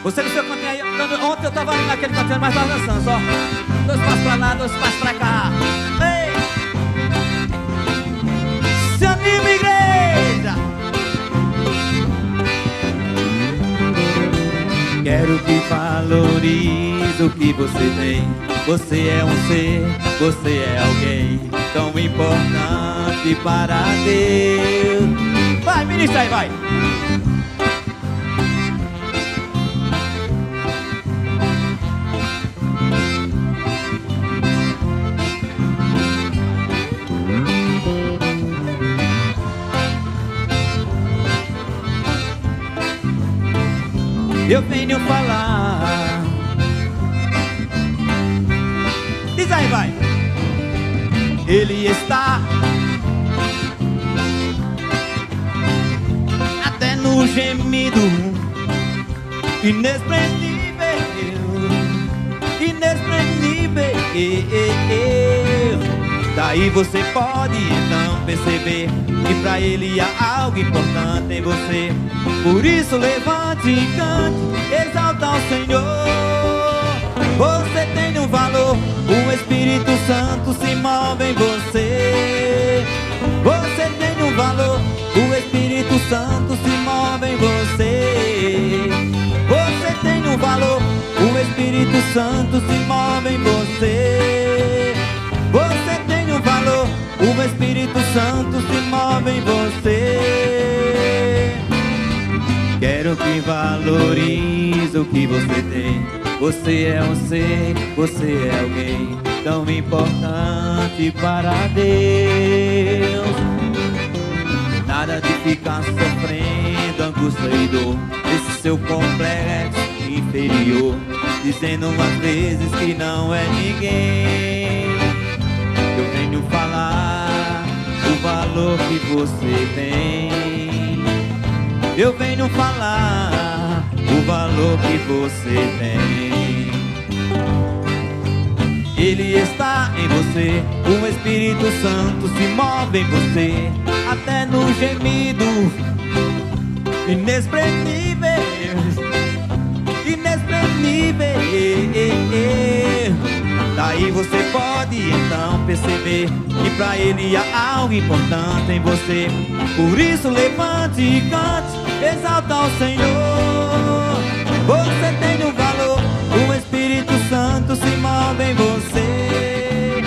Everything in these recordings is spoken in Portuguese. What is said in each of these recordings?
Você no seu cantinho aí. Ontem eu tava ali naquele cantinho, mas tava dançando só. 2 passos pra lá, 2 passos pra cá. Ei! Se anima, igreja! Quero que valorize o que você tem. Você é um ser, você é alguém tão importante para Deus. Vai, ministra aí, vai! Eu venho falar. Diz aí, vai. Ele está até no gemido inexprimível, inexprimível. Daí você pode então perceber que pra ele há algo importante em você. Por isso levante e cante, exalta ao Senhor. Você tem um valor, o Espírito Santo se move em você. Você tem um valor, o Espírito Santo se move em você. Você tem um valor, o Espírito Santo se move em você. Você tem um valor, o Espírito Santo se move em você. Quero que valorize o que você tem. Você é um ser, você é alguém tão importante para Deus. Nada de ficar sofrendo angústia e dor, esse seu complexo inferior, dizendo às vezes que não é ninguém. Eu venho falar o valor que você tem. Eu venho falar o valor que você tem. Ele está em você, o Espírito Santo se move em você, até no gemido inexprimível, inexprimível. Daí você pode então perceber que pra ele há algo importante em você. Por isso levante e cante, exalta ao Senhor. Você tem um valor, o Espírito Santo se move em você.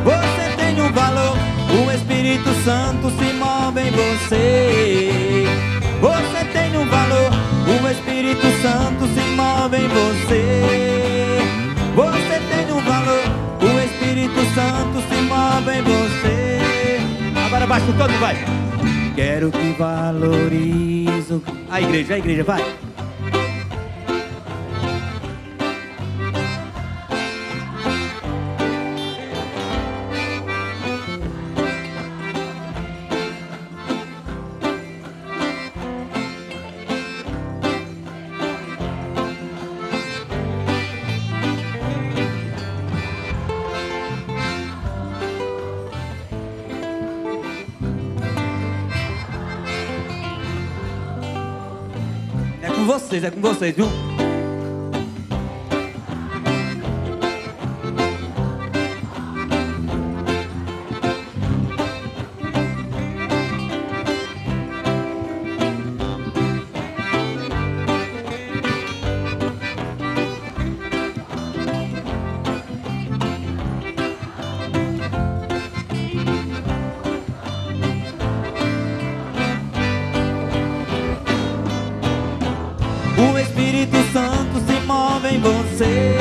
Você tem um valor, o Espírito Santo se move em você. Você tem um valor, o Espírito Santo se move em você. Você tem um valor, o Espírito Santo se move em você. Agora baixa com todo, vai. Quero que valorize a igreja, vai. É com vocês, viu? O Espírito Santo se move em você.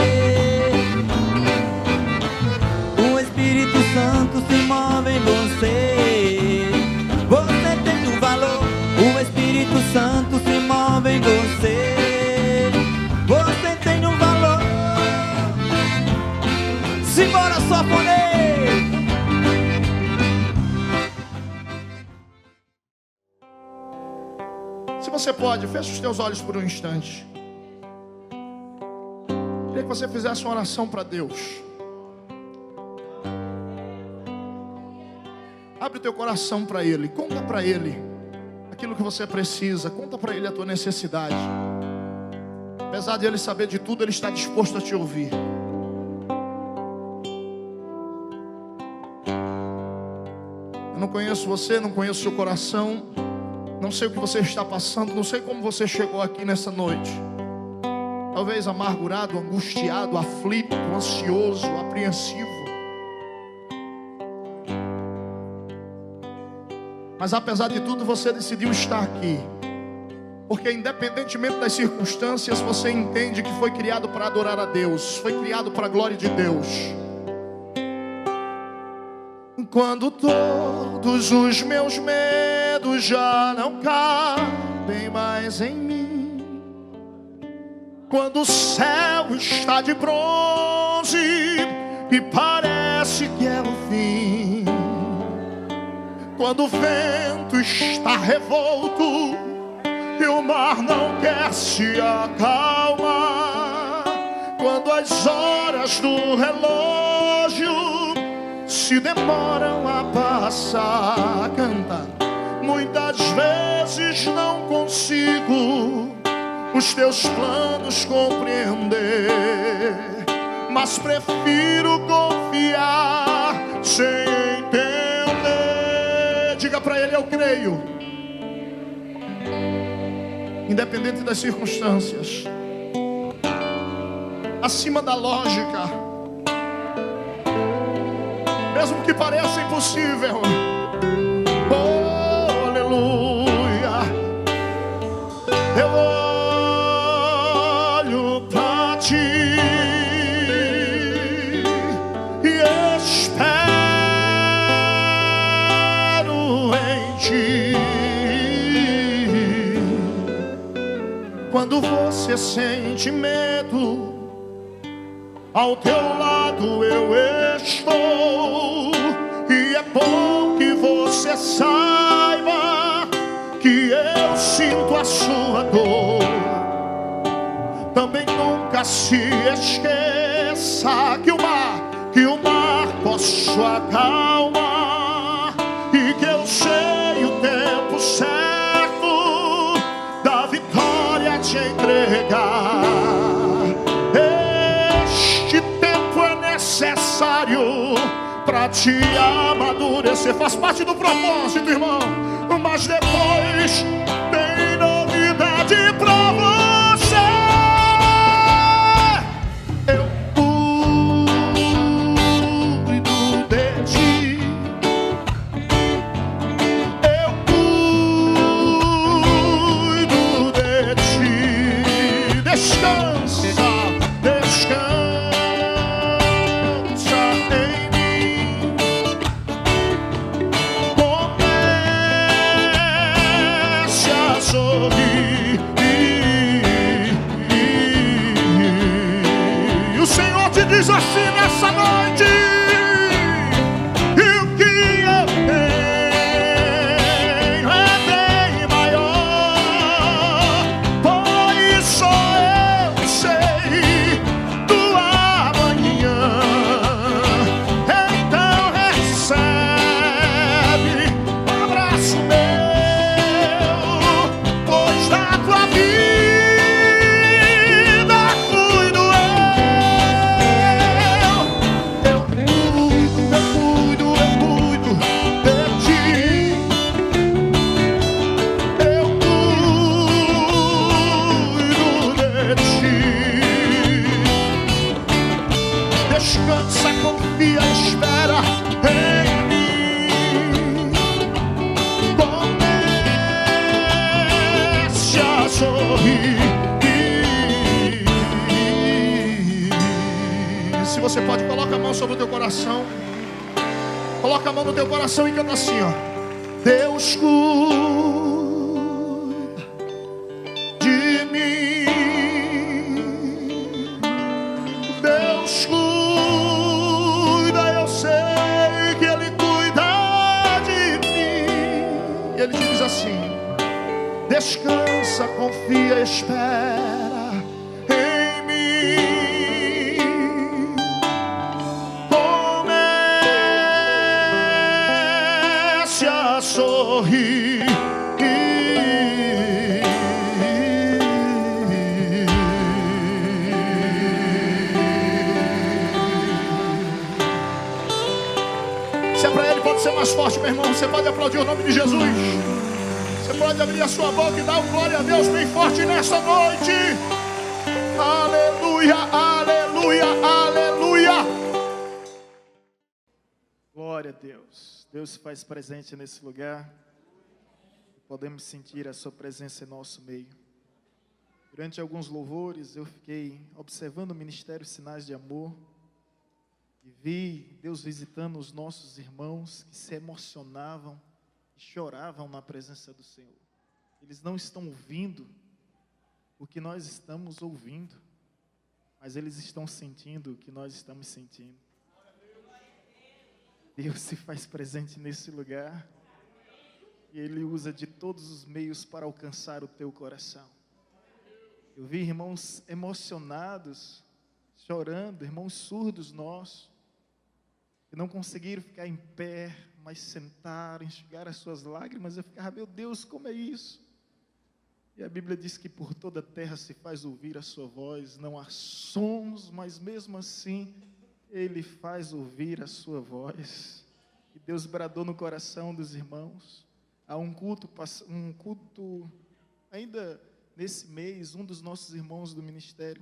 O Espírito Santo se move em você. Você tem um valor, o Espírito Santo se move em você. Você tem um valor. Simbora, sanfoneiro! Se você pode, feche os teus olhos por um instante. Queria que você fizesse uma oração para Deus. Abre o teu coração para Ele. Conta para Ele aquilo que você precisa. Conta para Ele a tua necessidade. Apesar de Ele saber de tudo, Ele está disposto a te ouvir. Eu não conheço você, não conheço seu coração, não sei o que você está passando, não sei como você chegou aqui nessa noite. Talvez amargurado, angustiado, aflito, ansioso, apreensivo. Mas apesar de tudo, você decidiu estar aqui. Porque independentemente das circunstâncias, você entende que foi criado para adorar a Deus, foi criado para a glória de Deus. Quando todos os meus medos já não cabem mais em mim, quando o céu está de bronze e parece que é o fim, quando o vento está revolto e o mar não quer se acalmar, quando as horas do relógio se demoram a passar, canta. Muitas vezes não consigo os teus planos compreender, mas prefiro confiar sem entender. Diga para ele: eu creio. Independente das circunstâncias, acima da lógica, mesmo que pareça impossível. Oh, aleluia. Eu olho para ti e espero em ti. Quando você sente medo, ao teu lado eu estou. E é bom que você saiba que eu sinto a sua dor. Também nunca se esqueça que o mar posso acalmar, e que eu sei o tempo certo da vitória te entregar. Este tempo é necessário para te amadurecer. Faz parte do propósito, irmão. Mas depois tem novidade pra você. Eu cuido de ti. Eu cuido de ti. Descansa, descansa em mim. Comece a sorrir. E o Senhor te diz assim nessa noite: e o que eu tenho é bem maior, pois só eu sei do amanhã. Então recebe um abraço meu, pois da tua vida cuido eu. Eu cuido de ti. Eu cuido de ti. Descansa, confia, espera em mim. Comece a sorrir. Se você pode, coloca a mão sobre o teu coração. Coloca a mão no teu coração e canta assim, ó. Deus cuida de mim. Deus cuida, eu sei que Ele cuida de mim. Ele diz assim: descansa, confia, espera em mim. Comece a sorrir. ser mais forte, meu irmão. Você pode aplaudir o nome de Jesus. Você pode abrir a sua boca e dar um glória a Deus bem forte nessa noite. Aleluia, aleluia, aleluia. Glória a Deus. Deus se faz presente nesse lugar. Podemos sentir a sua presença em nosso meio. Durante alguns louvores eu fiquei observando o ministério Sinais de Amor e vi Deus visitando os nossos irmãos que se emocionavam e choravam na presença do Senhor. Eles não estão ouvindo o que nós estamos ouvindo, mas eles estão sentindo o que nós estamos sentindo. Deus se faz presente nesse lugar e Ele usa de todos os meios para alcançar o teu coração. Eu vi irmãos emocionados, chorando, irmãos surdos nossos, que não conseguiram ficar em pé, mas sentaram, enxugaram as suas lágrimas. Eu ficava, meu Deus, como é isso? E a Bíblia diz que por toda a terra se faz ouvir a sua voz, não há sons, mas mesmo assim, Ele faz ouvir a sua voz. E Deus bradou no coração dos irmãos. Há um culto ainda nesse mês, um dos nossos irmãos do ministério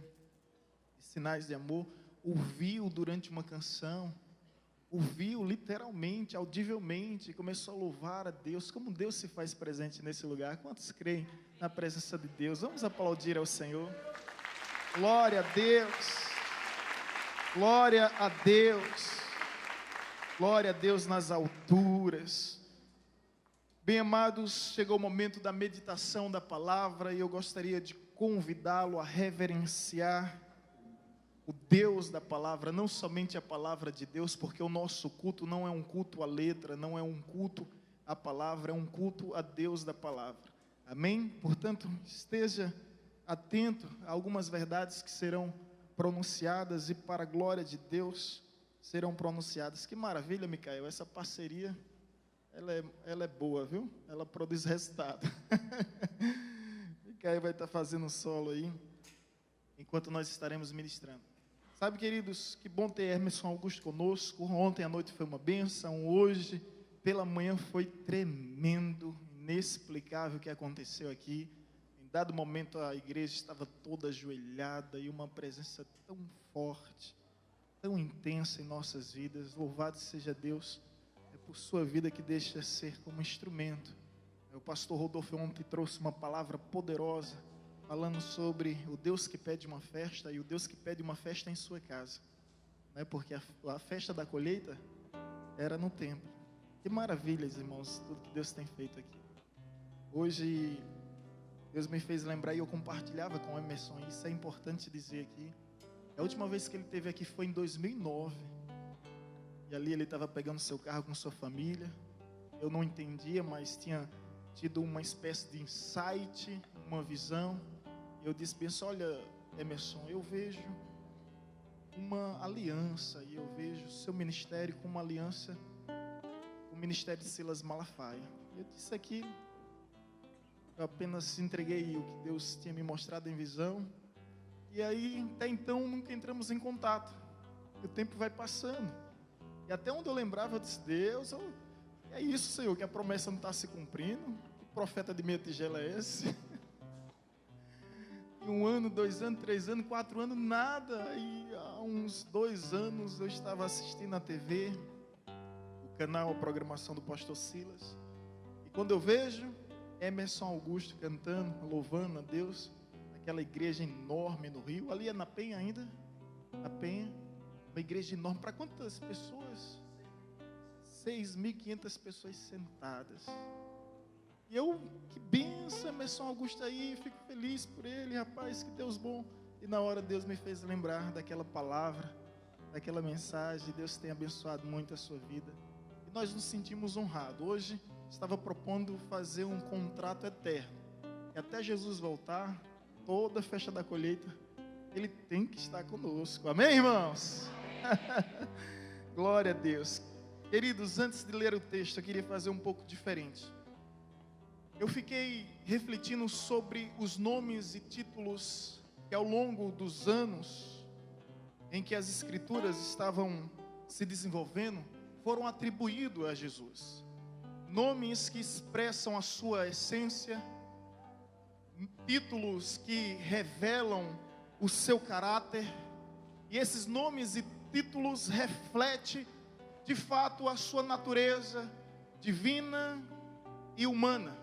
de Sinais de Amor ouviu durante uma canção, ouviu literalmente, audivelmente, e começou a louvar a Deus. Como Deus se faz presente nesse lugar. Quantos creem na presença de Deus? Vamos aplaudir ao Senhor. Glória a Deus. Glória a Deus. Glória a Deus nas alturas. Bem amados, chegou o momento da meditação da palavra e eu gostaria de convidá-lo a reverenciar o Deus da palavra, não somente a palavra de Deus, porque o nosso culto não é um culto à letra, não é um culto à palavra, é um culto a Deus da palavra. Amém? Portanto, esteja atento a algumas verdades que serão pronunciadas e para a glória de Deus serão pronunciadas. Que maravilha, Micael, essa parceria, ela é boa, viu? Ela produz resultado. Micael vai estar fazendo um solo aí, enquanto nós estaremos ministrando. Sabe, queridos, que bom ter Emerson Augusto conosco. Ontem à noite foi uma bênção, hoje pela manhã foi tremendo, inexplicável o que aconteceu aqui. Em dado momento a igreja estava toda ajoelhada e uma presença tão forte, tão intensa em nossas vidas. Louvado seja Deus, é por sua vida que deixa ser como instrumento. O pastor Rodolfo ontem trouxe uma palavra poderosa, falando sobre o Deus que pede uma festa e o Deus que pede uma festa em sua casa, né? Porque a festa da colheita era no templo. Que maravilhas, irmãos, tudo que Deus tem feito aqui. Hoje Deus me fez lembrar e eu compartilhava com o Emerson, e isso é importante dizer aqui. A última vez que ele esteve aqui foi em 2009, e ali ele estava pegando seu carro com sua família. Eu não entendia, mas tinha tido uma espécie de insight, uma visão. Eu disse, pensa, olha, Emerson, eu vejo uma aliança, e eu vejo o seu ministério como uma aliança com o ministério de Silas Malafaia. Eu disse aquilo, eu apenas entreguei o que Deus tinha me mostrado em visão, e aí, até então, nunca entramos em contato. O tempo vai passando, e até onde eu lembrava, eu disse, Deus, é isso, Senhor, que a promessa não está se cumprindo. Que profeta de meia tigela é esse? 1 ano, 2 anos, 3 anos, 4 anos, nada. E há uns 2 anos eu estava assistindo na TV, o canal, a programação do pastor Silas. E quando eu vejo Emerson Augusto cantando, louvando a Deus, aquela igreja enorme no Rio, ali é na Penha ainda, na Penha, uma igreja enorme, para quantas pessoas? 6.500 pessoas sentadas. E eu, que benção, Emerson Augusto aí, fico feliz por ele, rapaz, que Deus bom. E na hora Deus me fez lembrar daquela palavra, daquela mensagem. Deus tem abençoado muito a sua vida. E nós nos sentimos honrados. Hoje estava propondo fazer um contrato eterno. E até Jesus voltar, toda a festa da colheita, Ele tem que estar conosco. Amém, irmãos? Glória a Deus. Queridos, antes de ler o texto, eu queria fazer um pouco diferente. Eu fiquei refletindo sobre os nomes e títulos que ao longo dos anos em que as escrituras estavam se desenvolvendo, foram atribuídos a Jesus. Nomes que expressam a sua essência, títulos que revelam o seu caráter, e esses nomes e títulos refletem de fato a sua natureza divina e humana.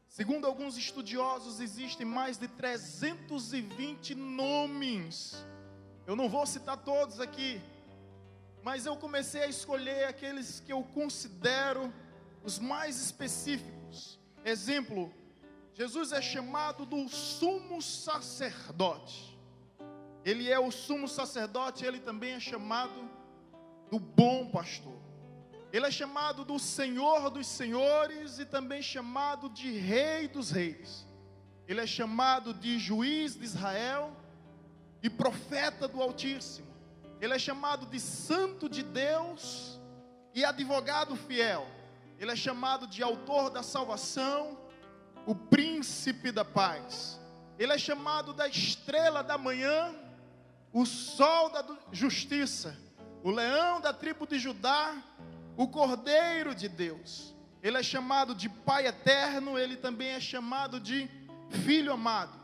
Segundo alguns estudiosos, existem mais de 320 nomes. Eu não vou citar todos aqui, mas eu comecei a escolher aqueles que eu considero os mais específicos. Exemplo, Jesus é chamado do sumo sacerdote. Ele é o sumo sacerdote, ele também é chamado do bom pastor. Ele é chamado do Senhor dos senhores e também chamado de Rei dos reis. Ele é chamado de juiz de Israel e profeta do Altíssimo. Ele é chamado de santo de Deus e advogado fiel. Ele é chamado de autor da salvação, o príncipe da paz. Ele é chamado da estrela da manhã, o sol da justiça, o leão da tribo de Judá, o Cordeiro de Deus. Ele é chamado de Pai eterno, ele também é chamado de Filho amado.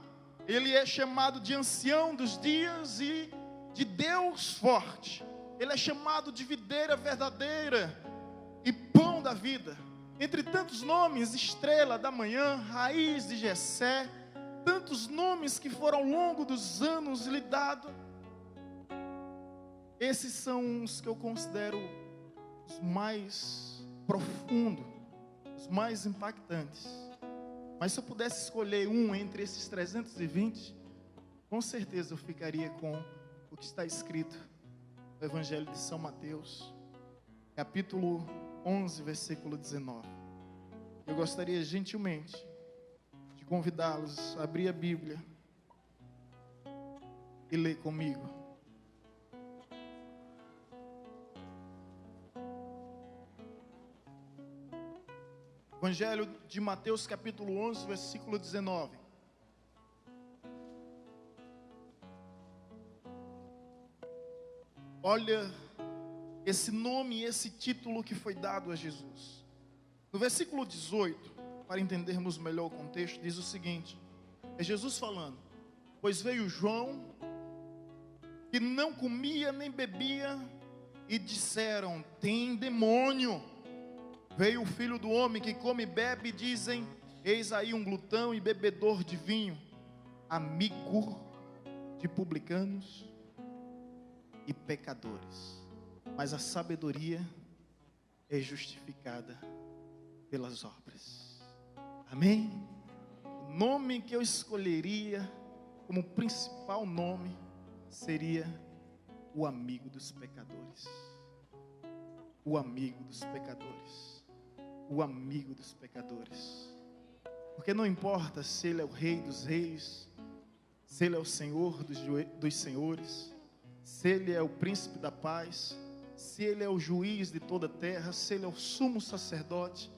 Ele é chamado de Ancião dos dias e de Deus forte. Ele é chamado de Videira verdadeira e Pão da vida. Entre tantos nomes, Estrela da manhã, Raiz de Jessé, tantos nomes que foram ao longo dos anos lhe dados. Esses são os que eu considero os mais profundos, os mais impactantes. Mas se eu pudesse escolher um entre esses 320, com certeza eu ficaria com o que está escrito no Evangelho de São Mateus, capítulo 11, versículo 19. Eu gostaria gentilmente de convidá-los a abrir a Bíblia e ler comigo. Evangelho de Mateus, capítulo 11, versículo 19. Olha esse nome e esse título que foi dado a Jesus. No versículo 18, para entendermos melhor o contexto, diz o seguinte: é Jesus falando: pois veio João, que não comia nem bebia, e disseram: tem demônio. Veio o Filho do Homem, que come e bebe, e dizem: eis aí um glutão e bebedor de vinho, amigo de publicanos e pecadores. Mas a sabedoria é justificada pelas obras. Amém? O nome que eu escolheria como principal nome seria o amigo dos pecadores. O amigo dos pecadores. O amigo dos pecadores. Porque não importa se ele é o Rei dos reis, se ele é o Senhor dos senhores, se ele é o príncipe da paz, se ele é o juiz de toda a terra, se ele é o sumo sacerdote,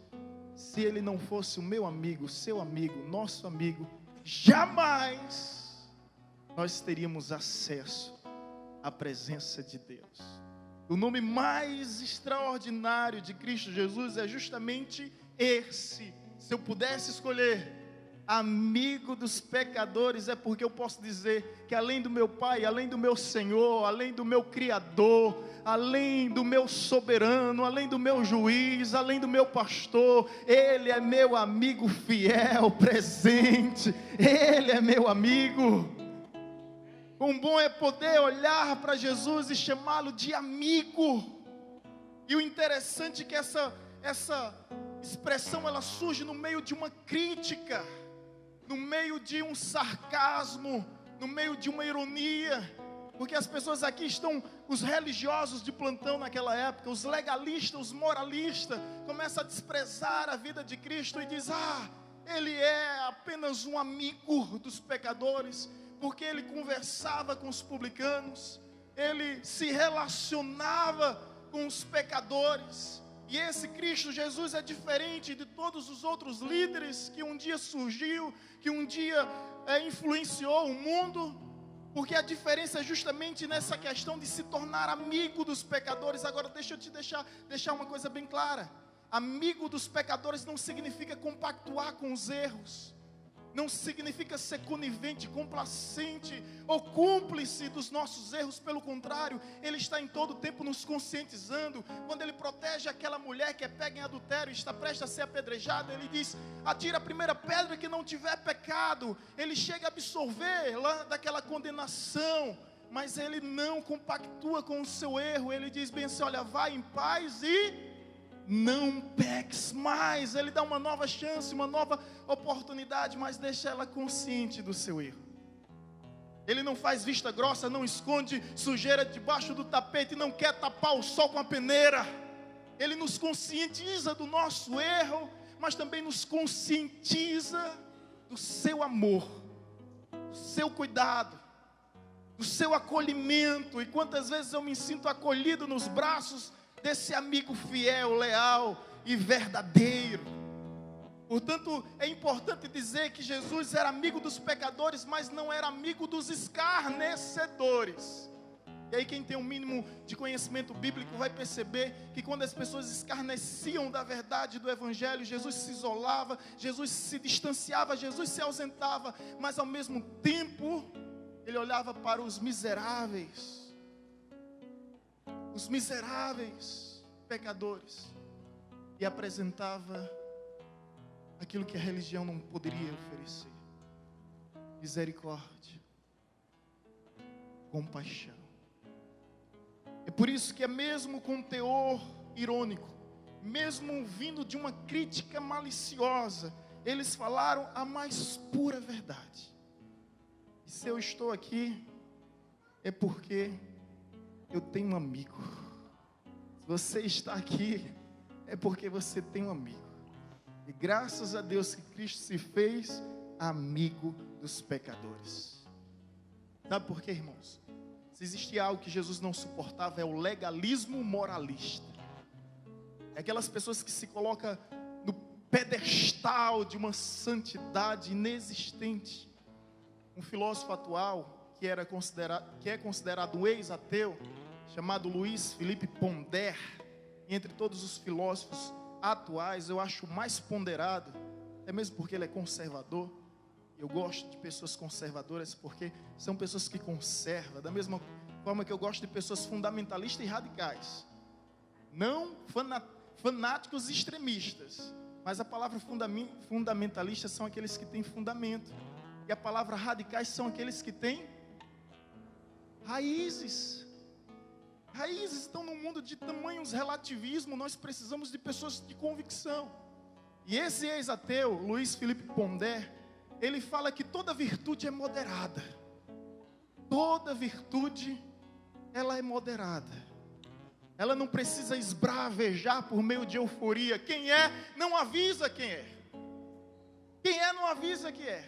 se ele não fosse o meu amigo, seu amigo, nosso amigo, jamais nós teríamos acesso à presença de Deus. O nome mais extraordinário de Cristo Jesus é justamente esse. Se eu pudesse escolher amigo dos pecadores, é porque eu posso dizer que além do meu Pai, além do meu Senhor, além do meu Criador, além do meu soberano, além do meu juiz, além do meu pastor, Ele é meu amigo fiel, presente. Ele é meu amigo. Quão bom é poder olhar para Jesus e chamá-lo de amigo. E o interessante é que essa expressão ela surge no meio de uma crítica, no meio de um sarcasmo, no meio de uma ironia, porque as pessoas aqui estão, os religiosos de plantão naquela época, os legalistas, os moralistas, começam a desprezar a vida de Cristo e diz: ele é apenas um amigo dos pecadores, porque ele conversava com os publicanos, ele se relacionava com os pecadores. E esse Cristo Jesus é diferente de todos os outros líderes que um dia surgiu, que um dia influenciou o mundo. Porque a diferença é justamente nessa questão de se tornar amigo dos pecadores. Agora deixa eu te deixar uma coisa bem clara. Amigo dos pecadores não significa compactuar com os erros. Não significa ser conivente, complacente ou cúmplice dos nossos erros. Pelo contrário, Ele está em todo tempo nos conscientizando. Quando Ele protege aquela mulher que é pega em adultério e está prestes a ser apedrejada, Ele diz: atira a primeira pedra que não tiver pecado. Ele chega a absolvê-la daquela condenação, mas Ele não compactua com o seu erro. Ele diz bem assim: olha, vai em paz e não peques mais. Ele dá uma nova chance, uma nova oportunidade, mas deixa ela consciente do seu erro. Ele não faz vista grossa, não esconde sujeira debaixo do tapete, não quer tapar o sol com a peneira. Ele nos conscientiza do nosso erro, mas também nos conscientiza do seu amor, do seu cuidado, do seu acolhimento. E quantas vezes eu me sinto acolhido nos braços desse amigo fiel, leal e verdadeiro. Portanto, é importante dizer que Jesus era amigo dos pecadores, mas não era amigo dos escarnecedores. E aí quem tem um mínimo de conhecimento bíblico vai perceber que quando as pessoas escarneciam da verdade do Evangelho, Jesus se isolava, Jesus se distanciava, Jesus se ausentava, mas ao mesmo tempo Ele olhava para os miseráveis pecadores, e apresentava aquilo que a religião não poderia oferecer: misericórdia, compaixão. É por isso que é mesmo com teor irônico, mesmo vindo de uma crítica maliciosa, eles falaram a mais pura verdade. E se eu estou aqui, é porque eu tenho um amigo. Se você está aqui, é porque você tem um amigo. E graças a Deus que Cristo se fez amigo dos pecadores. Sabe por quê, irmãos? Se existia algo que Jesus não suportava, é o legalismo moralista. É aquelas pessoas que se colocam no pedestal de uma santidade inexistente. Um filósofo atual que é considerado um ex-ateu, chamado Luiz Felipe Pondé, entre todos os filósofos atuais, eu acho o mais ponderado, até mesmo porque ele é conservador. Eu gosto de pessoas conservadoras porque são pessoas que conservam, da mesma forma que eu gosto de pessoas fundamentalistas e radicais, não fanáticos extremistas, mas a palavra fundamentalista são aqueles que têm fundamento, e a palavra radicais são aqueles que têm raízes. Raízes estão num mundo de tamanhos relativismo. Nós precisamos de pessoas de convicção. E esse ex-ateu, Luiz Felipe Pondé, ele fala que toda virtude é moderada. Toda virtude, ela é moderada. Ela não precisa esbravejar por meio de euforia. Quem é, não avisa quem é. Quem é, não avisa que é.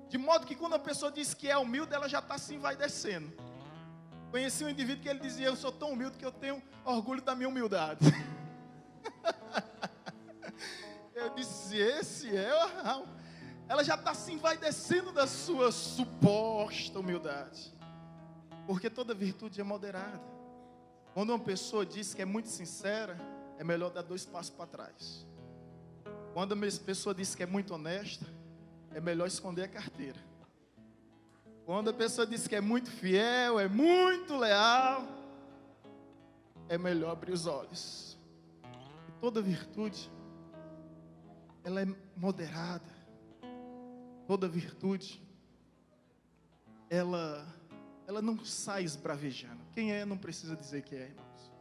De modo que quando a pessoa diz que é humilde, ela já está se envaidecendo. Conheci um indivíduo que ele dizia: eu sou tão humilde que eu tenho orgulho da minha humildade. Eu disse: esse é o... Ela já está se envaidecendo da sua suposta humildade. Porque toda virtude é moderada. Quando uma pessoa diz que é muito sincera, é melhor dar 2 passos para trás. Quando a pessoa diz que é muito honesta, é melhor esconder a carteira. Quando a pessoa diz que é muito fiel, é muito leal, é melhor abrir os olhos. E toda virtude, ela é moderada. Toda virtude, ela não sai esbravejando. Quem é não precisa dizer que é, irmãos.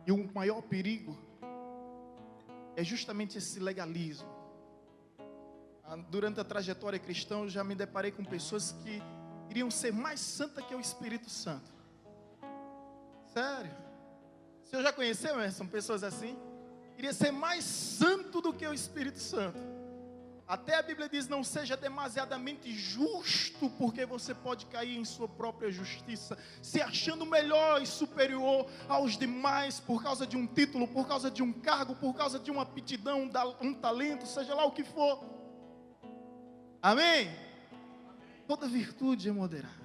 E o maior perigo é justamente esse legalismo. Durante a trajetória cristã, eu já me deparei com pessoas que queriam ser mais santa que o Espírito Santo. Sério? O senhor já conheceu, São pessoas assim? Queria ser mais santo do que o Espírito Santo. Até a Bíblia diz: não seja demasiadamente justo, porque você pode cair em sua própria justiça, se achando melhor e superior aos demais, por causa de um título, por causa de um cargo, por causa de uma aptidão, um talento, seja lá o que for. Amém? toda virtude é moderada.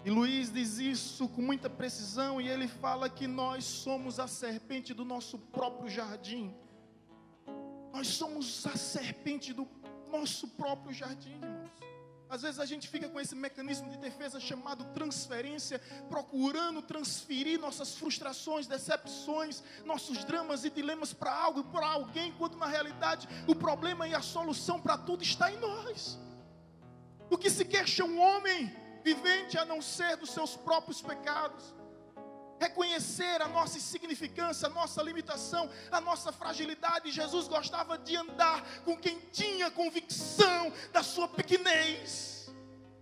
E Luís diz isso com muita precisão, e ele fala que nós somos a serpente do nosso próprio jardim. Nós somos a serpente do nosso próprio jardim, irmãos. Às vezes a gente fica com esse mecanismo de defesa chamado transferência, procurando transferir nossas frustrações, decepções, nossos dramas e dilemas para algo e para alguém, quando na realidade o problema e a solução para tudo está em nós. O que se queixa um homem vivente a não ser dos seus próprios pecados? Reconhecer a nossa insignificância, a nossa limitação, a nossa fragilidade. Jesus gostava de andar com quem tinha convicção da sua pequenez,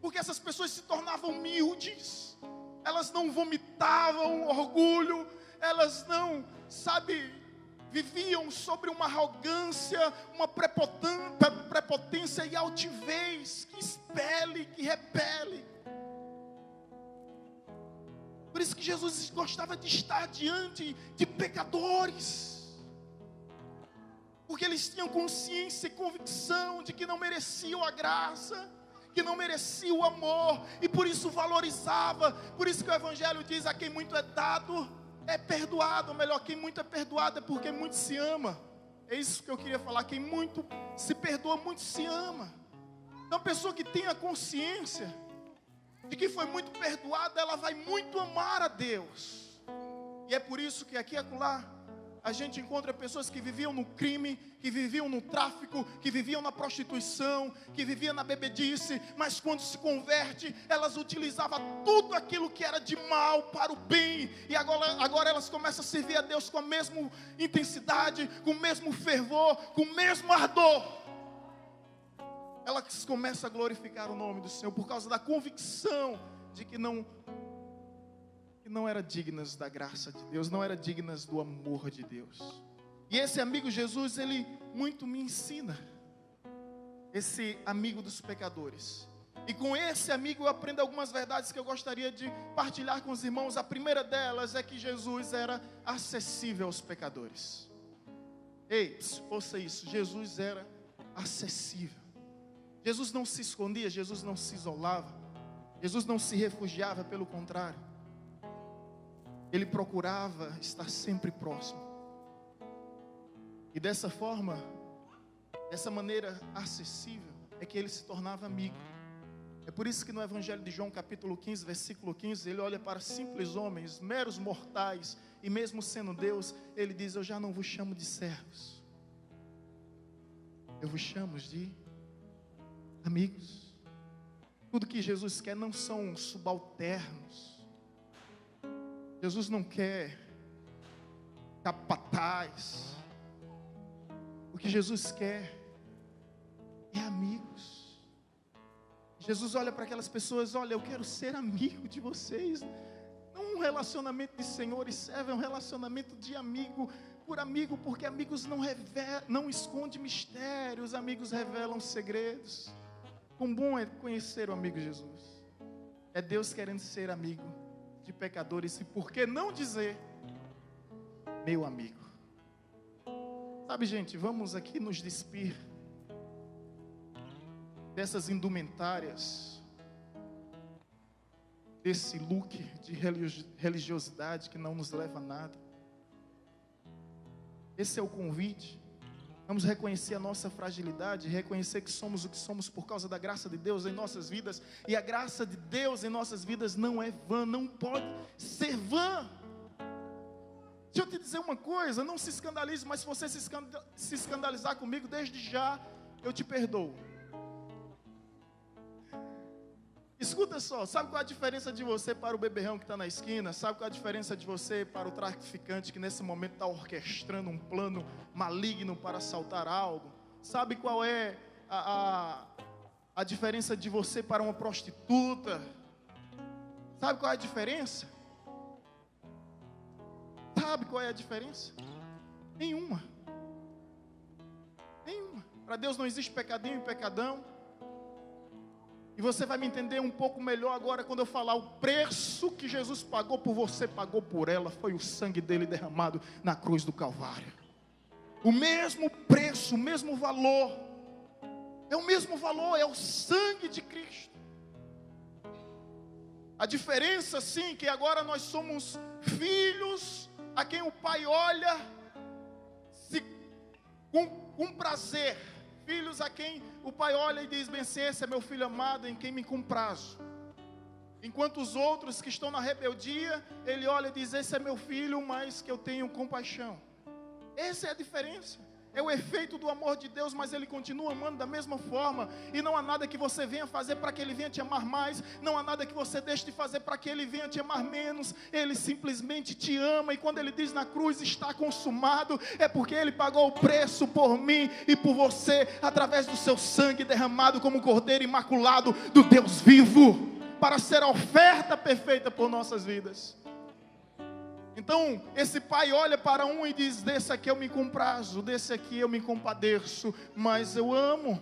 porque essas pessoas se tornavam humildes, elas não vomitavam orgulho, elas não, viviam sobre uma arrogância, uma prepotência e altivez que expele, que repele. Por isso que Jesus gostava de estar diante de pecadores, porque eles tinham consciência e convicção de que não mereciam a graça, que não mereciam o amor, e por isso valorizava. Por isso que o Evangelho diz: a quem muito é dado, é perdoado. Ou melhor, quem muito é perdoado é porque muito se ama. É isso que eu queria falar: quem muito se perdoa, muito se ama. Então a pessoa que tem a consciência de que foi muito perdoada, ela vai muito amar a Deus. E é por isso que aqui e acolá a gente encontra pessoas que viviam no crime, que viviam no tráfico, que viviam na prostituição, que viviam na bebedice, mas quando se converte, elas utilizavam tudo aquilo que era de mal para o bem, e agora elas começam a servir a Deus com a mesma intensidade, com o mesmo fervor, com o mesmo ardor. Elas começam a glorificar o nome do Senhor por causa da convicção de que não eram dignas da graça de Deus, não eram dignas do amor de Deus. E esse amigo Jesus, ele muito me ensina, esse amigo dos pecadores. E com esse amigo eu aprendo algumas verdades que eu gostaria de partilhar com os irmãos. A primeira delas é que Jesus era acessível aos pecadores. Ei, ouça isso: Jesus era acessível. Jesus não se escondia, Jesus não se isolava, Jesus não se refugiava, pelo contrário, Ele procurava estar sempre próximo. E dessa forma, dessa maneira acessível, é que Ele se tornava amigo. É por isso que no Evangelho de João, capítulo 15, versículo 15, Ele olha para simples homens, meros mortais, e mesmo sendo Deus, Ele diz: eu já não vos chamo de servos, eu vos chamo de amigos. Tudo que Jesus quer não são subalternos. Jesus não quer capataz. O que Jesus quer é amigos. Jesus olha para aquelas pessoas: olha, eu quero ser amigo de vocês. Não um relacionamento de senhor e servo, é um relacionamento de amigo por amigo, porque amigos não escondem mistérios, amigos revelam segredos. Quão bom é conhecer o amigo Jesus. É Deus querendo ser amigo de pecadores, e por que não dizer meu amigo? Sabe, gente, vamos aqui nos despir dessas indumentárias, desse look de religiosidade que não nos leva a nada. Esse é o convite. Vamos reconhecer a nossa fragilidade, reconhecer que somos o que somos por causa da graça de Deus em nossas vidas. E a graça de Deus em nossas vidas não é vã, não pode ser vã. Deixa eu te dizer uma coisa: não se escandalize, mas se você se escandalizar comigo, desde já eu te perdoo. Escuta só, sabe qual é a diferença de você para o beberrão que está na esquina? Sabe qual é a diferença de você para o traficante que nesse momento está orquestrando um plano maligno para assaltar algo? Sabe qual é a diferença de você para uma prostituta? Sabe qual é a diferença? Sabe qual é a diferença? Nenhuma. Nenhuma. Para Deus não existe pecadinho e pecadão. E você vai me entender um pouco melhor agora quando eu falar o preço que Jesus pagou por você, pagou por ela. Foi o sangue dele derramado na cruz do Calvário. O mesmo preço, o mesmo valor. É o mesmo valor, é o sangue de Cristo. A diferença, sim, que agora nós somos filhos a quem o Pai olha com prazer. Filhos a quem o Pai olha e diz: bem, esse é meu filho amado em quem me comprazo. Enquanto os outros que estão na rebeldia, Ele olha e diz: esse é meu filho, mas que eu tenho compaixão. Essa é a diferença. É o efeito do amor de Deus, mas Ele continua amando da mesma forma. E não há nada que você venha fazer para que Ele venha te amar mais. Não há nada que você deixe de fazer para que Ele venha te amar menos. Ele simplesmente te ama. E quando Ele diz na cruz: está consumado, é porque Ele pagou o preço por mim e por você, através do seu sangue derramado como cordeiro imaculado do Deus vivo, para ser a oferta perfeita por nossas vidas. Então, esse pai olha para um e diz: desse aqui eu me comprazo, desse aqui eu me compadeço, mas eu amo.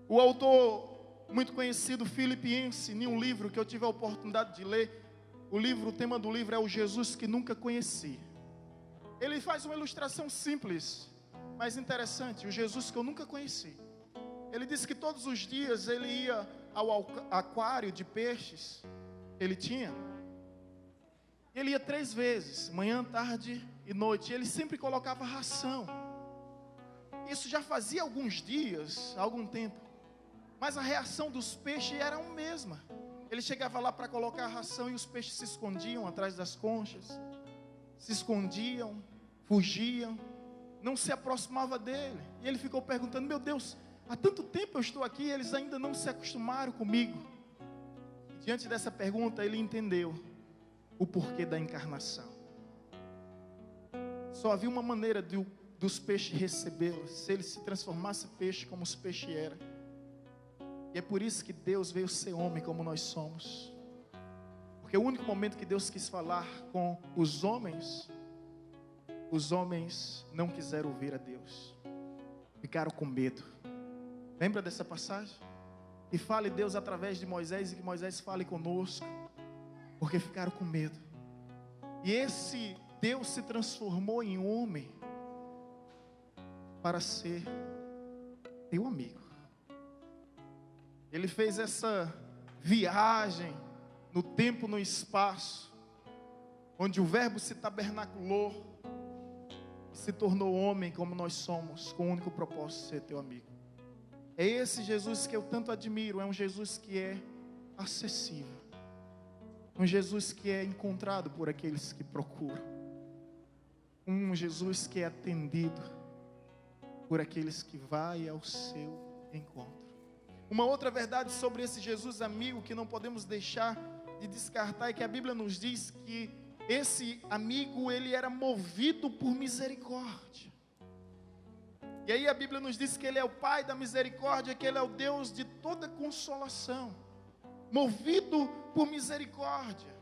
O autor muito conhecido, Philip Yancey, em um livro que eu tive a oportunidade de ler, o tema do livro é o Jesus que nunca conheci. Ele faz uma ilustração simples, mas interessante: o Jesus que eu nunca conheci. Ele disse que todos os dias ele ia ao aquário de peixes, ele tinha. Ele ia 3 vezes, manhã, tarde e noite. Ele sempre colocava ração. Isso já fazia alguns dias, algum tempo. Mas a reação dos peixes era a mesma. Ele chegava lá para colocar a ração e os peixes se escondiam atrás das conchas. Se escondiam, fugiam, não se aproximava dele. E ele ficou perguntando: meu Deus, há tanto tempo eu estou aqui e eles ainda não se acostumaram comigo. E diante dessa pergunta ele entendeu o porquê da encarnação. Só havia uma maneira dos peixes recebê-lo: se ele se transformasse peixe como os peixes eram. E é por isso que Deus veio ser homem como nós somos. Porque o único momento que Deus quis falar com os homens não quiseram ouvir a Deus. Ficaram com medo. Lembra dessa passagem? Que fale Deus através de Moisés e que Moisés fale conosco. Porque ficaram com medo. E esse Deus se transformou em homem para ser teu amigo. Ele fez essa viagem no tempo, no espaço, onde o verbo se tabernaculou e se tornou homem como nós somos, com o único propósito de ser teu amigo. É esse Jesus que eu tanto admiro. É um Jesus que é acessível. Um Jesus que é encontrado por aqueles que procuram. Um Jesus que é atendido por aqueles que vai ao seu encontro. Uma outra verdade sobre esse Jesus amigo que não podemos deixar de descartar é que a Bíblia nos diz que esse amigo, ele era movido por misericórdia. E aí a Bíblia nos diz que ele é o Pai da misericórdia, que ele é o Deus de toda consolação. Movido por misericórdia,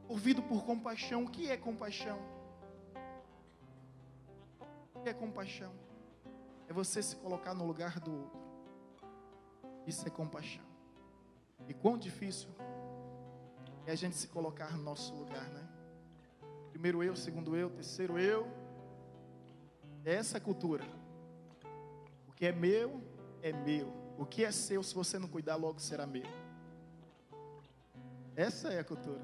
movido por compaixão. O que é compaixão? O que é compaixão? É você se colocar no lugar do outro. Isso é compaixão. E quão difícil é a gente se colocar no nosso lugar, né? Primeiro eu, segundo eu, terceiro eu. É essa a cultura. O que é meu, é meu. O que é seu, se você não cuidar, logo será meu. Essa é a cultura.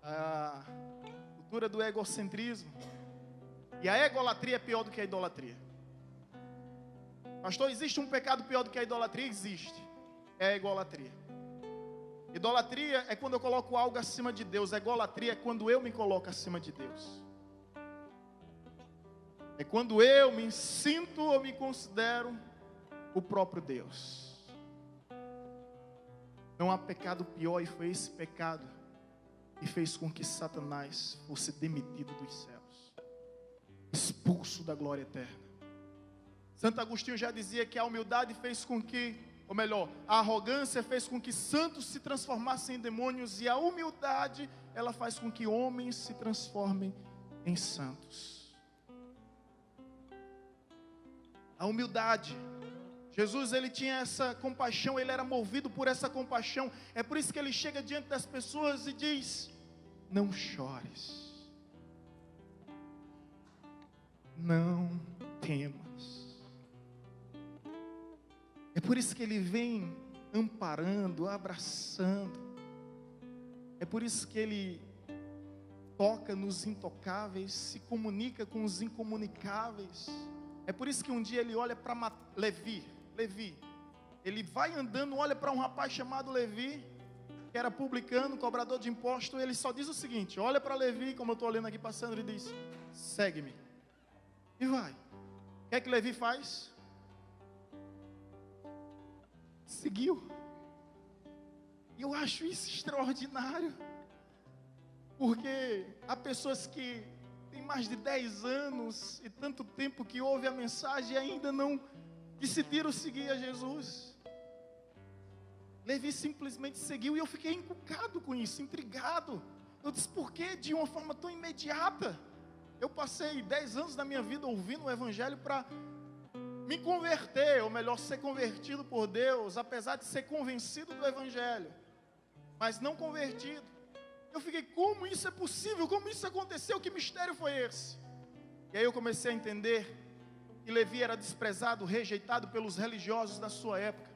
A cultura do egocentrismo. E a egolatria é pior do que a idolatria. Pastor, existe um pecado pior do que a idolatria? Existe. É a egolatria. Idolatria é quando eu coloco algo acima de Deus. A egolatria é quando eu me coloco acima de Deus. É quando eu me sinto ou me considero o próprio Deus. Não há pecado pior, e foi esse pecado que fez com que Satanás fosse demitido dos céus, expulso da glória eterna. Santo Agostinho já dizia que a humildade fez com que, ou melhor, a arrogância fez com que santos se transformassem em demônios, e a humildade, ela faz com que homens se transformem em santos. A humildade. Jesus, ele tinha essa compaixão, ele era movido por essa compaixão. É por isso que ele chega diante das pessoas e diz: não chores, não temas. É por isso que Ele vem amparando, abraçando. É por isso que Ele toca nos intocáveis, se comunica com os incomunicáveis. É por isso que um dia Ele olha para Levi. Ele vai andando, olha para um rapaz chamado Levi, que era publicano, cobrador de imposto. Ele só diz o seguinte: olha para Levi, como eu estou olhando aqui passando, ele diz: segue-me. E vai. O que é que Levi faz? Seguiu. E eu acho isso extraordinário, porque há pessoas que têm mais de 10 anos e tanto tempo que ouvem a mensagem e ainda não decidiram seguir a Jesus. Levi simplesmente seguiu, e eu fiquei encucado com isso, intrigado. Eu disse: por que de uma forma tão imediata? Eu passei 10 anos da minha vida ouvindo o Evangelho para me converter, ou melhor, ser convertido por Deus, apesar de ser convencido do Evangelho, mas não convertido. Eu fiquei: como isso é possível? Como isso aconteceu? Que mistério foi esse? E aí eu comecei a entender que Levi era desprezado, rejeitado pelos religiosos da sua época,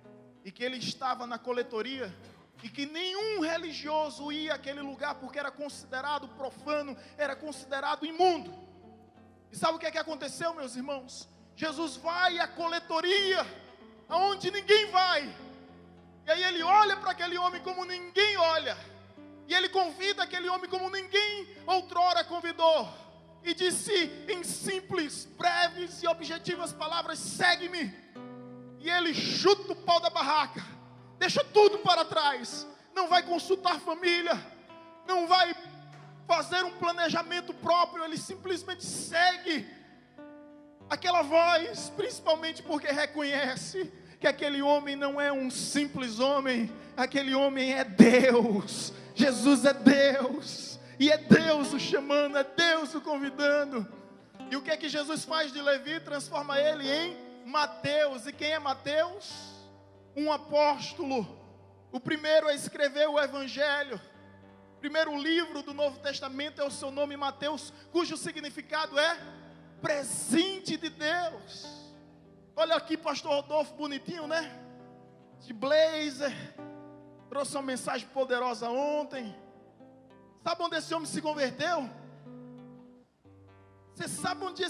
e que ele estava na coletoria, e que nenhum religioso ia àquele lugar, porque era considerado profano, era considerado imundo. E sabe o que é que aconteceu, meus irmãos? Jesus vai à coletoria, aonde ninguém vai, e aí Ele olha para aquele homem como ninguém olha, e Ele convida aquele homem como ninguém outrora convidou, e disse em simples, breves e objetivas palavras: segue-me. E ele chuta o pau da barraca, deixa tudo para trás, não vai consultar família, não vai fazer um planejamento próprio, ele simplesmente segue aquela voz, principalmente porque reconhece que aquele homem não é um simples homem, aquele homem é Deus. Jesus é Deus, e é Deus o chamando, é Deus o convidando. E o que é que Jesus faz de Levi? Transforma ele em Mateus. E quem é Mateus? Um apóstolo, o primeiro a escrever o Evangelho. O primeiro livro do Novo Testamento é o seu nome, Mateus, cujo significado é presente de Deus. Olha aqui, pastor Rodolfo, bonitinho, né? De blazer, trouxe uma mensagem poderosa ontem. Sabe onde esse homem se converteu? Você sabe onde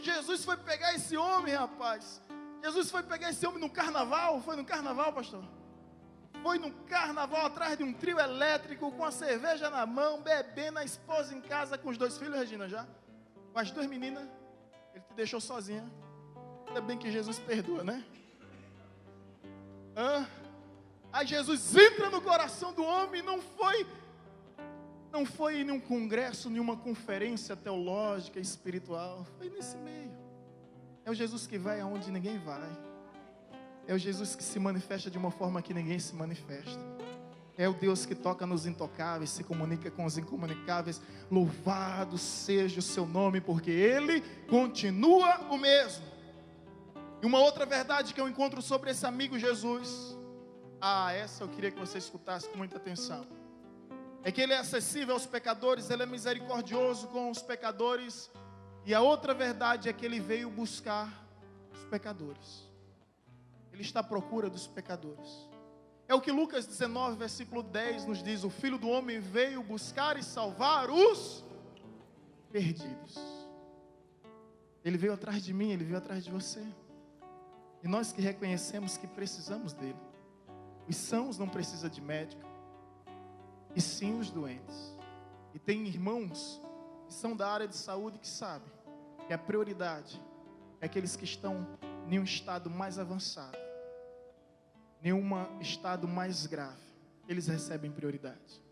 Jesus foi pegar esse homem, rapaz? Jesus foi pegar esse homem no carnaval. Foi no carnaval, pastor? Foi no carnaval, atrás de um trio elétrico, com a cerveja na mão, bebendo, a esposa em casa com os 2 filhos, Regina, já? Com as 2 meninas. Ele te deixou sozinha. Ainda bem que Jesus perdoa, né? Aí Jesus entra no coração do homem. Não foi em nenhum congresso, nenhuma conferência teológica, espiritual. Foi nesse meio. É o Jesus que vai aonde ninguém vai. É o Jesus que se manifesta de uma forma que ninguém se manifesta. É o Deus que toca nos intocáveis, se comunica com os incomunicáveis. Louvado seja o seu nome, porque Ele continua o mesmo. E uma outra verdade que eu encontro sobre esse amigo Jesus, essa eu queria que você escutasse com muita atenção, é que Ele é acessível aos pecadores, Ele é misericordioso com os pecadores. E a outra verdade é que Ele veio buscar os pecadores. Ele está à procura dos pecadores. É o que Lucas 19, versículo 10 nos diz: o Filho do Homem veio buscar e salvar os perdidos. Ele veio atrás de mim, Ele veio atrás de você. E nós que reconhecemos que precisamos dEle. Os sãos não precisam de médico, e sim os doentes. E tem irmãos que são da área de saúde que sabem que a prioridade é aqueles que estão em um estado mais avançado, em um estado mais grave. Eles recebem prioridade.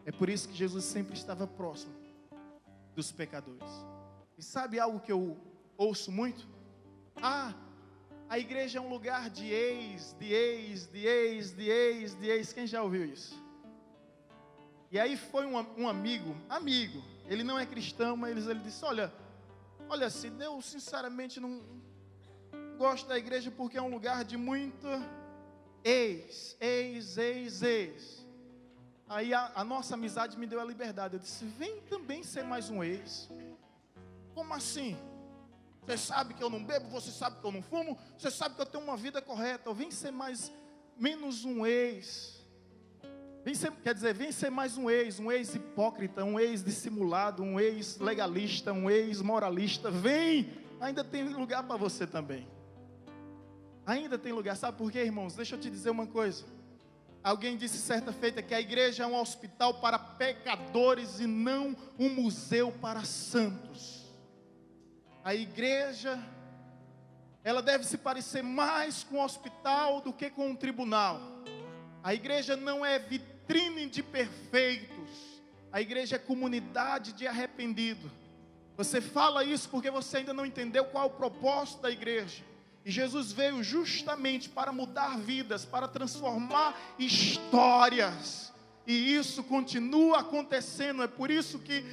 É por isso que Jesus sempre estava próximo dos pecadores. E sabe algo que eu ouço muito? A igreja é um lugar de ex. Quem já ouviu isso? E aí foi um amigo, ele não é cristão, mas ele disse: olha, assim, eu sinceramente não gosto da igreja porque é um lugar de muito ex. Aí a nossa amizade me deu a liberdade. Eu disse: vem também ser mais um ex. Como assim? Você sabe que eu não bebo, você sabe que eu não fumo, você sabe que eu tenho uma vida correta. Vem ser menos um ex. Vem ser mais um ex hipócrita, um ex dissimulado, um ex legalista, um ex moralista. Vem, ainda tem lugar para você também. Ainda tem lugar, sabe por quê, irmãos? Deixa eu te dizer uma coisa. Alguém disse certa feita que a igreja é um hospital para pecadores e não um museu para santos. A igreja, ela deve se parecer mais com um hospital do que com um tribunal. A igreja não é vitrine de perfeitos. A igreja é comunidade de arrependido. Você fala isso porque você ainda não entendeu qual é o propósito da igreja. E Jesus veio justamente para mudar vidas, para transformar histórias. E isso continua acontecendo. É por isso que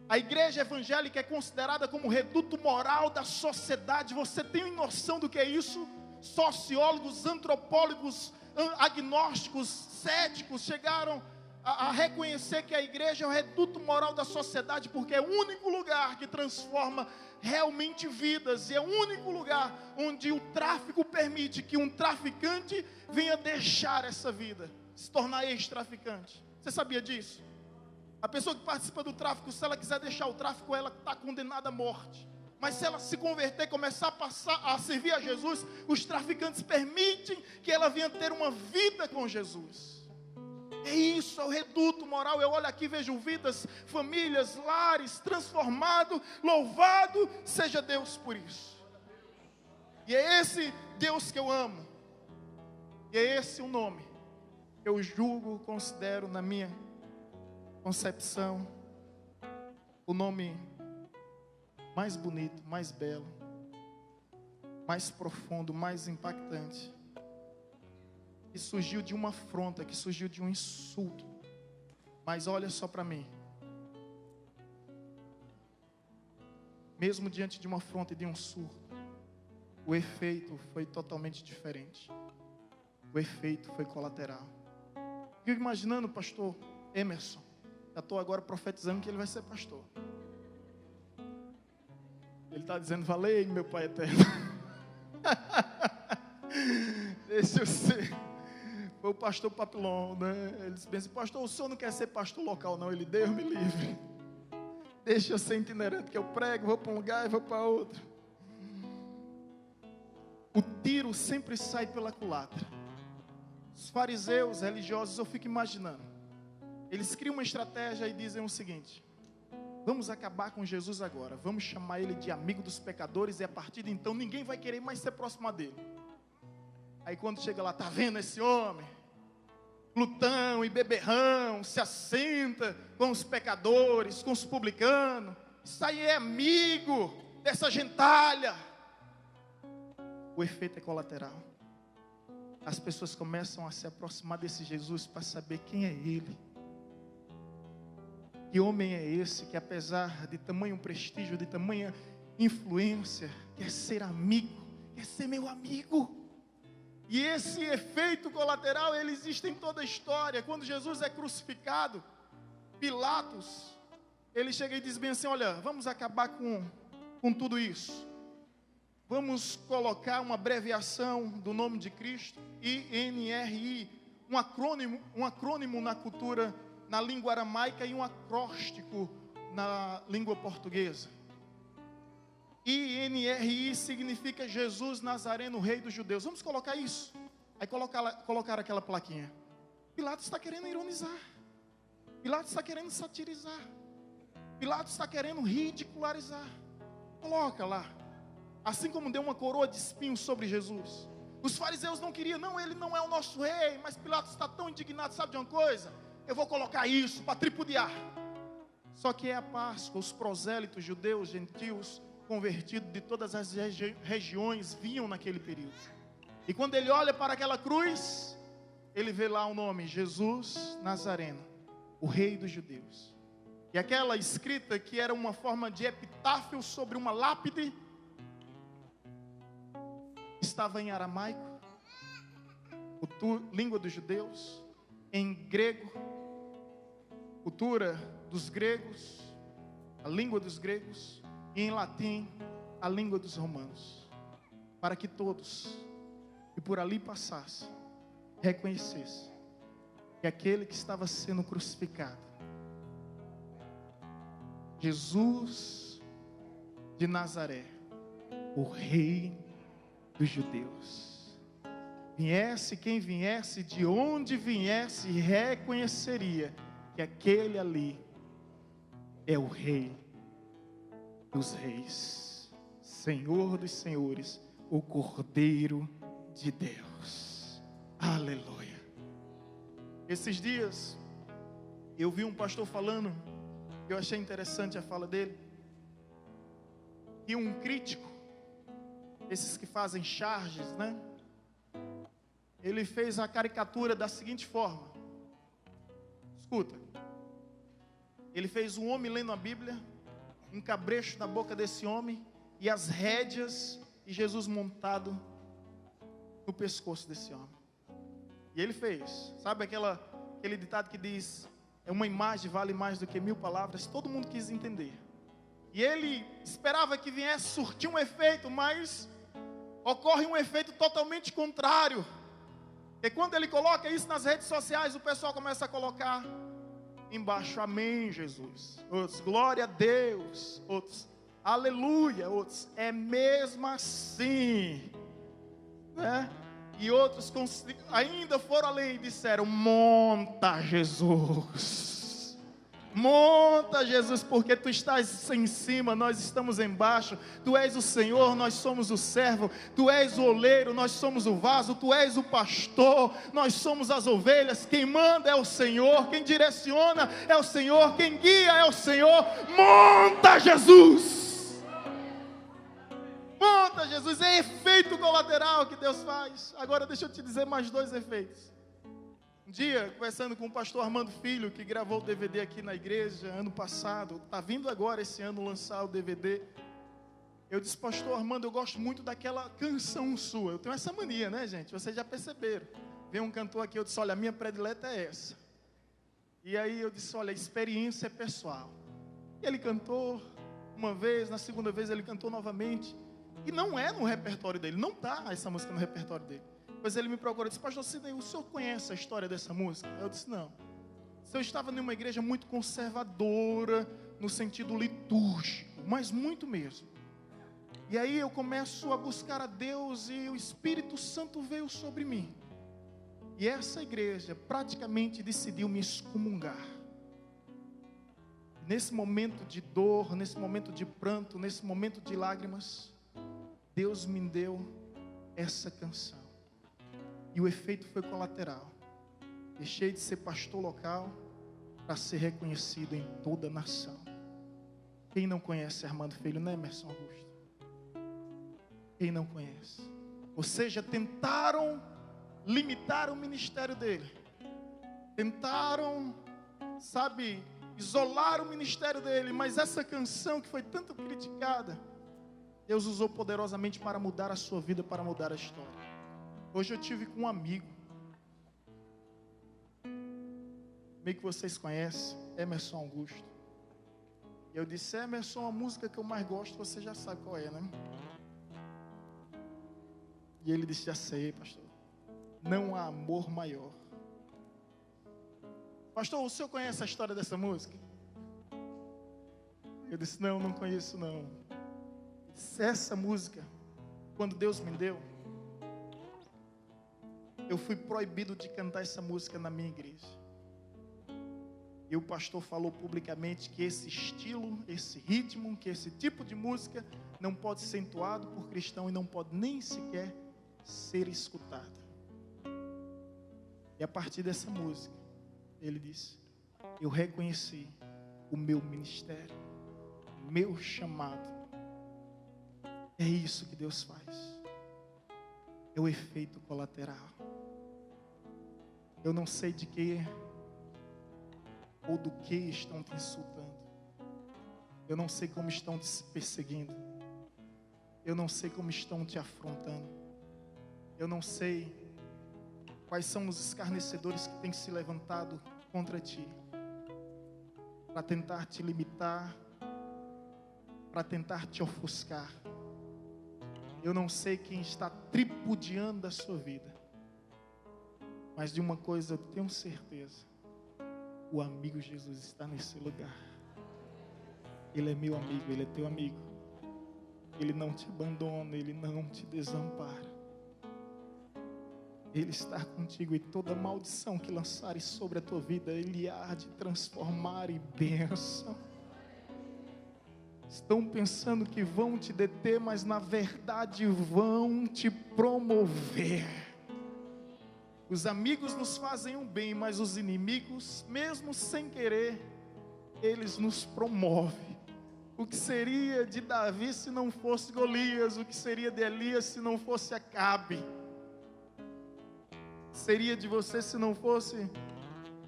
a igreja evangélica é considerada como reduto moral da sociedade. Você tem noção do que é isso? Sociólogos, antropólogos, agnósticos, céticos chegaram a reconhecer que a igreja é o reduto moral da sociedade, porque é o único lugar que transforma realmente vidas, e é o único lugar onde o tráfico permite que um traficante venha deixar essa vida, se tornar ex-traficante. Você sabia disso? A pessoa que participa do tráfico, se ela quiser deixar o tráfico, ela está condenada à morte. Mas se ela se converter e começar a servir a Jesus, os traficantes permitem que ela venha ter uma vida com Jesus. É isso, é o reduto moral. Eu olho aqui e vejo vidas, famílias, lares transformados. Louvado seja Deus por isso. E é esse Deus que eu amo. E é esse o nome que eu julgo, considero na minha concepção o nome mais bonito, mais belo, mais profundo, mais impactante, que surgiu de uma afronta, que surgiu de um insulto. Mas olha só para mim, mesmo diante de uma afronta e de um surto, o efeito foi totalmente diferente. O efeito foi colateral. Fico imaginando o pastor Emerson, já estou agora profetizando que ele vai ser pastor. Ele está dizendo, valei meu Pai eterno. Deixa eu ser. Foi o pastor Papilon, né? Ele disse assim, pastor, o senhor não quer ser pastor local não? Ele, Deus me livre. Deixa eu ser itinerante, que eu prego, vou para um lugar e vou para outro. O tiro sempre sai pela culatra. Os fariseus religiosos, eu fico imaginando, eles criam uma estratégia e dizem o seguinte: vamos acabar com Jesus agora, vamos chamar ele de amigo dos pecadores, e a partir de então ninguém vai querer mais ser próximo dele. Aí quando chega lá, tá vendo esse homem? Glutão e beberrão, se assenta com os pecadores, com os publicanos. Isso aí é amigo dessa gentalha. O efeito é colateral. As pessoas começam a se aproximar desse Jesus para saber quem é ele. Que homem é esse que, apesar de tamanho prestígio, de tamanha influência, quer ser amigo, quer ser meu amigo. E esse efeito colateral, ele existe em toda a história. Quando Jesus é crucificado, Pilatos, ele chega e diz bem assim, olha, vamos acabar com tudo isso. Vamos colocar uma abreviação do nome de Cristo, INRI, um acrônimo na cultura, na língua aramaica, e um acróstico na língua portuguesa. INRI significa Jesus Nazareno, Rei dos Judeus. Vamos colocar isso. Aí colocar aquela plaquinha. Pilatos está querendo ironizar. Pilatos está querendo satirizar. Pilatos está querendo ridicularizar. Coloca lá. Assim como deu uma coroa de espinhos sobre Jesus. Os fariseus não queriam, não, ele não é o nosso rei. Mas Pilatos está tão indignado, sabe de uma coisa? Eu vou colocar isso para tripudiar. Só que é a Páscoa, os prosélitos judeus, gentios, convertidos de todas as regiões, vinham naquele período. E quando ele olha para aquela cruz, ele vê lá o nome, Jesus Nazareno, o Rei dos Judeus. E aquela escrita que era uma forma de epitáfio sobre uma lápide, estava em aramaico, língua dos judeus, em grego, cultura dos gregos, a língua dos gregos, e em latim, a língua dos romanos, para que todos que por ali passassem reconhecessem que aquele que estava sendo crucificado, Jesus de Nazaré, o Rei dos judeus, viesse quem viesse, de onde viesse, reconheceria que aquele ali é o Rei dos reis, Senhor dos senhores, o Cordeiro de Deus. Aleluia. Esses dias eu vi um pastor falando, eu achei interessante a fala dele, que um crítico, esses que fazem charges, né? Ele fez a caricatura da seguinte forma. Escuta. Ele fez um homem lendo a Bíblia, um cabresto na boca desse homem e as rédeas e Jesus montado no pescoço desse homem. E ele fez, sabe aquele ditado que diz, uma imagem vale mais do que 1000 palavras? Todo mundo quis entender. E ele esperava que viesse surtir um efeito, mas ocorre um efeito totalmente contrário. E quando ele coloca isso nas redes sociais, o pessoal começa a colocar embaixo, amém, Jesus. Outros, glória a Deus. Outros, aleluia. Outros, é mesmo assim, né? E outros ainda foram além e disseram, monta Jesus, monta Jesus, porque tu estás em cima, nós estamos embaixo, tu és o Senhor, nós somos o servo, tu és o oleiro, nós somos o vaso, tu és o pastor, nós somos as ovelhas, quem manda é o Senhor, quem direciona é o Senhor, quem guia é o Senhor, monta Jesus! Monta Jesus, é efeito colateral que Deus faz. Agora deixa eu te dizer mais 2 efeitos. Um dia, conversando com o pastor Armando Filho, que gravou o DVD aqui na igreja ano passado, está vindo agora esse ano lançar o DVD. Eu disse, pastor Armando, eu gosto muito daquela canção sua. Eu tenho essa mania, né, gente? Vocês já perceberam. Vem um cantor aqui, eu disse, olha, a minha predileta é essa. E aí eu disse, olha, a experiência é pessoal. E ele cantou uma vez, na segunda vez ele cantou novamente. E não é no repertório dele, não está essa música no repertório dele. Pois ele me procurou e disse, pastor Sidney, o senhor conhece a história dessa música? Eu disse, não. Eu estava em uma igreja muito conservadora, no sentido litúrgico, mas muito mesmo. E aí eu começo a buscar a Deus e o Espírito Santo veio sobre mim. E essa igreja praticamente decidiu me excomungar. Nesse momento de dor, nesse momento de pranto, nesse momento de lágrimas, Deus me deu essa canção. E o efeito foi colateral. Deixei de ser pastor local para ser reconhecido em toda a nação. Quem não conhece Armando Filho, né, Emerson Augusto? Quem não conhece? Ou seja, tentaram limitar o ministério dele. Tentaram, sabe, isolar o ministério dele. Mas essa canção que foi tanto criticada, Deus usou poderosamente para mudar a sua vida, para mudar a história. Hoje eu tive com um amigo que vocês conhecem, Emerson Augusto. E eu disse, Emerson, a música que eu mais gosto, você já sabe qual é, né? E ele disse, já sei, pastor. Não há amor maior. Pastor, o senhor conhece a história dessa música? Eu disse, não conheço não. Essa música, quando Deus me deu, eu fui proibido de cantar essa música na minha igreja. E o pastor falou publicamente que esse estilo, esse ritmo, que esse tipo de música não pode ser entoado por cristão e não pode nem sequer ser escutado. E a partir dessa música, ele disse, eu reconheci o meu ministério, o meu chamado. É isso que Deus faz. É o efeito colateral. Eu não sei de que ou do que estão te insultando. Eu não sei como estão te perseguindo. Eu não sei como estão te afrontando. Eu não sei quais são os escarnecedores que têm se levantado contra ti, para tentar te limitar, para tentar te ofuscar. Eu não sei quem está tripudiando a sua vida, mas de uma coisa eu tenho certeza: o amigo Jesus está nesse lugar. Ele é meu amigo, Ele é teu amigo. Ele não te abandona, Ele não te desampara. Ele está contigo, e toda maldição que lançares sobre a tua vida, Ele há de transformar em bênção. Estão pensando que vão te deter, mas na verdade vão te promover. Os amigos nos fazem um bem, mas os inimigos, mesmo sem querer, eles nos promovem. O que seria de Davi se não fosse Golias? O que seria de Elias se não fosse Acabe? Seria de você se não fosse,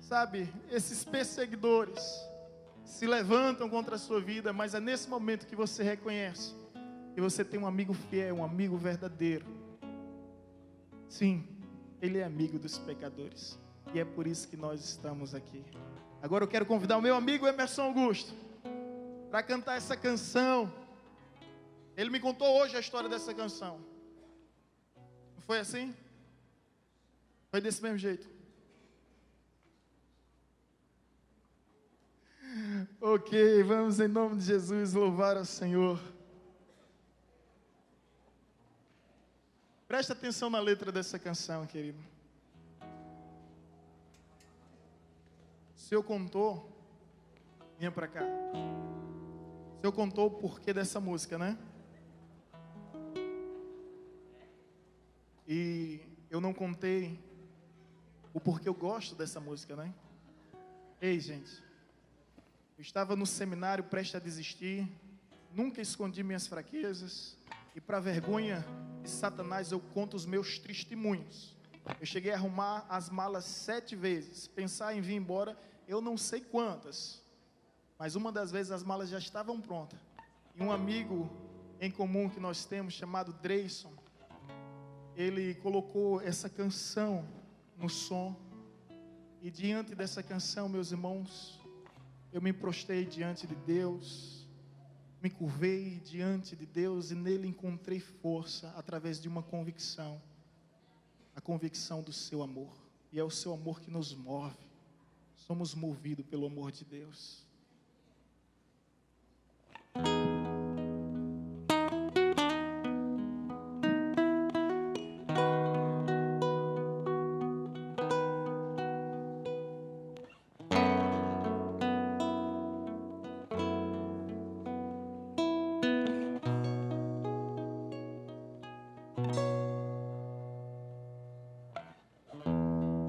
sabe, esses perseguidores se levantam contra a sua vida, mas é nesse momento que você reconhece que você tem um amigo fiel, um amigo verdadeiro. Sim, Ele é amigo dos pecadores, e é por isso que nós estamos aqui. Agora eu quero convidar o meu amigo Emerson Augusto para cantar essa canção. Ele me contou hoje a história dessa canção. Não foi assim? Foi desse mesmo jeito. Ok, vamos em nome de Jesus louvar ao Senhor. Presta atenção na letra dessa canção, querido. O Senhor contou, vinha para cá. O Senhor contou o porquê dessa música, né? E eu não contei o porquê eu gosto dessa música, né? Ei, gente, eu estava no seminário prestes a desistir, nunca escondi minhas fraquezas, e para vergonha de Satanás eu conto os meus testemunhos. Eu cheguei a arrumar as malas 7 vezes, pensar em vir embora, eu não sei quantas, mas uma das vezes as malas já estavam prontas. E um amigo em comum que nós temos, chamado Dreyson, ele colocou essa canção no som, e diante dessa canção, meus irmãos, eu me prostrei diante de Deus, me curvei diante de Deus, e nele encontrei força através de uma convicção, a convicção do seu amor, e é o seu amor que nos move. Somos movidos pelo amor de Deus.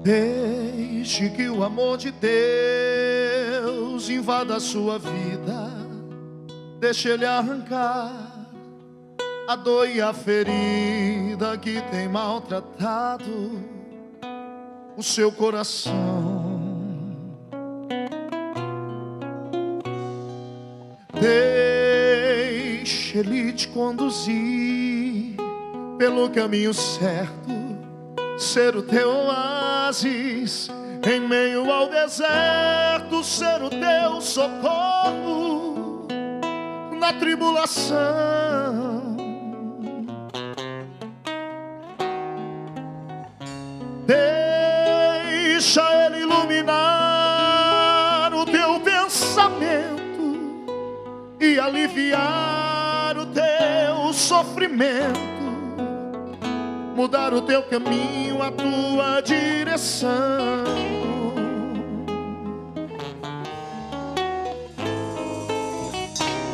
Deixe que o amor de Deus invada a sua vida. Deixe Ele arrancar a dor e a ferida que tem maltratado o seu coração. Deixe Ele te conduzir pelo caminho certo, ser o teu oásis em meio ao deserto, ser o teu socorro na tribulação. Deixa Ele iluminar o teu pensamento e aliviar o teu sofrimento, mudar o teu caminho, a tua direção.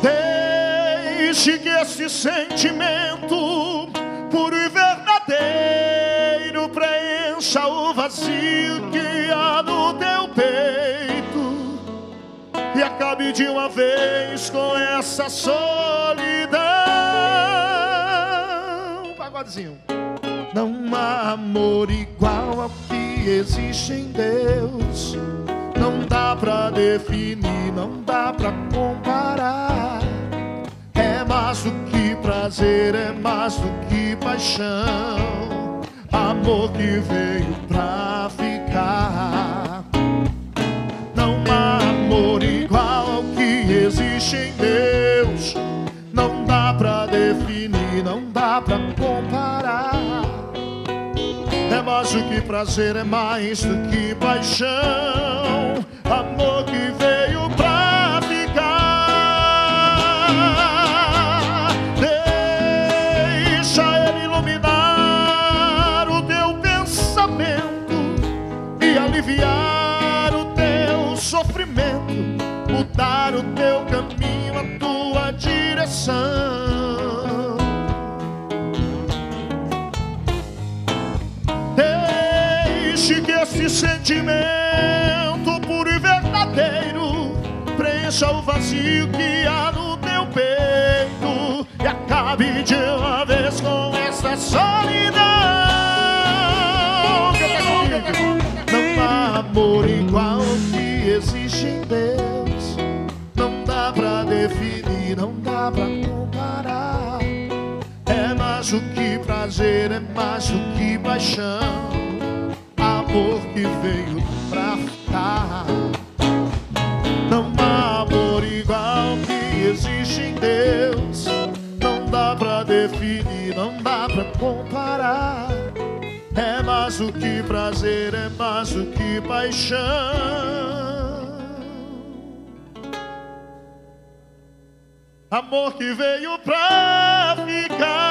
Deixe que esse sentimento puro e verdadeiro preencha o vazio que há no teu peito e acabe de uma vez com essa solidão. Pagodezinho. Não há amor igual ao que existe em Deus. Não dá pra definir, não dá pra comparar. É mais do que prazer, é mais do que paixão. Amor que veio pra ficar. Não há amor igual ao que existe em Deus. Não dá pra definir, não dá dá pra comparar. É mais do que prazer, é mais do que paixão. Amor que veio pra ficar. Deixa ele iluminar o teu pensamento e aliviar o teu sofrimento, mudar o teu caminho, a tua direção. Deixe que esse sentimento puro e verdadeiro preencha o vazio que há no teu peito e acabe de uma vez com essa solidão. Não há amor igual que existe em Deus. Não dá pra definir, não dá pra comparar. É mais do que prazer, é mais do que paixão. Amor que veio pra ficar. Não há amor igual que existe em Deus. Não dá pra definir, não dá pra comparar. É mais do que prazer, é mais do que paixão. Amor que veio pra ficar.